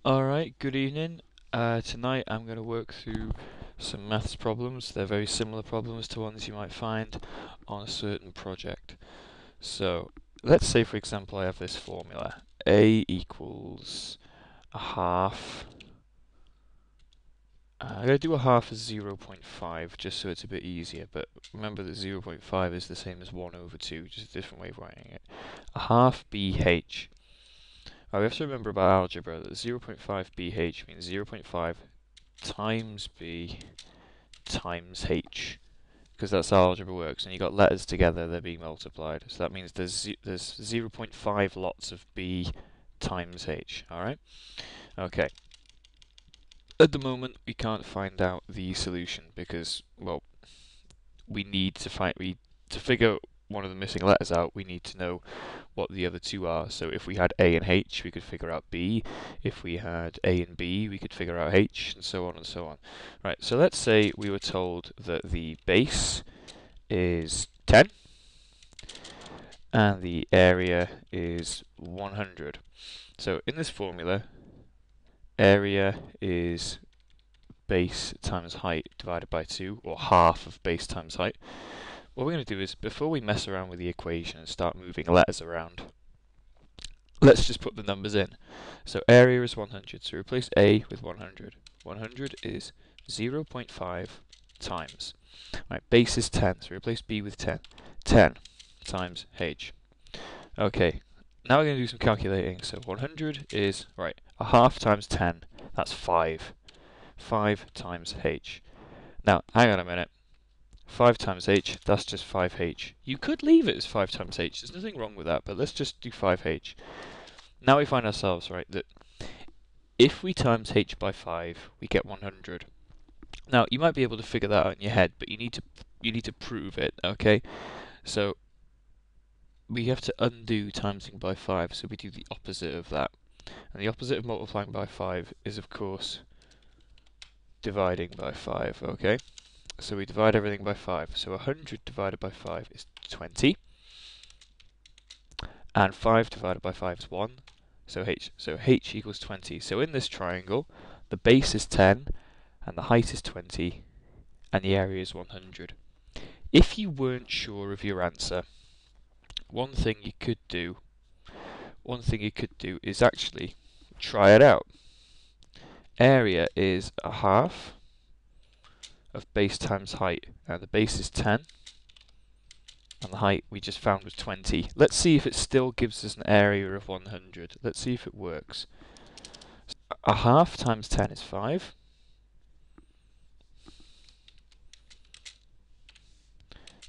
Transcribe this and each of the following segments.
Alright, good evening. Tonight I'm going to work through some maths problems. They're very similar problems to ones you might find on a certain project. So, let's say for example I have this formula. A equals a half. I'm going to do a half as 0.5 just so it's a bit easier, but remember that 0.5 is the same as 1 over 2, just a different way of writing it. A half BH. Now we have to remember about algebra that 0.5 BH means 0.5 times B times H, because that's how algebra works. And you got letters together, they're being multiplied. So that means there's 0.5 lots of B times H. All right. Okay. At the moment, we can't find out the solution because, well, we need to figure one of the missing letters out. We need to know what the other two are. So if we had A and H, we could figure out B. If we had A and B, we could figure out H, and so on and so on. Right, so let's say we were told that the base is 10 and the area is 100. So in this formula, area is base times height divided by 2, or half of base times height. What we're going to do is, before we mess around with the equation and start moving letters around, let's just put the numbers in. So area is 100, so replace A with 100. 100 is 0.5 times. Right, base is 10, so replace B with 10. 10 times H. Okay, now we're going to do some calculating. So 100 is, right, a half times 10, that's 5. 5 times H. Now, hang on a minute. 5 times H, that's just 5H. You could leave it as 5 times H, there's nothing wrong with that, but let's just do 5H. Now we find ourselves, right, that if we times H by 5, we get 100. Now, you might be able to figure that out in your head, but you need to prove it, okay? So, we have to undo timesing by 5, so we do the opposite of that. And the opposite of multiplying by 5 is, of course, dividing by 5, okay? So we divide everything by 5. So 100 divided by 5 is 20. And 5 divided by 5 is 1. So H equals 20. So in this triangle, the base is 10, and the height is 20, and the area is 100. If you weren't sure of your answer, one thing you could do is actually try it out. Area is a half of base times height, and the base is 10, and the height we just found was 20. Let's see if it still gives us an area of 100. Let's see if it works. A half times 10 is 5.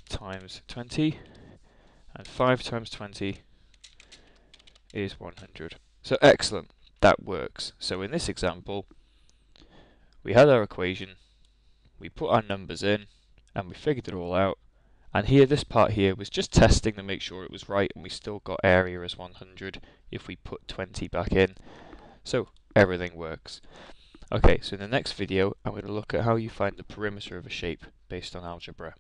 Times 20. And 5 times 20 is 100. So excellent. That works. So in this example, we had our equation, we put our numbers in, and we figured it all out. And here, this part here was just testing to make sure it was right, and we still got area as 100 if we put 20 back in. So everything works. Okay, so in the next video, I'm going to look at how you find the perimeter of a shape based on algebra.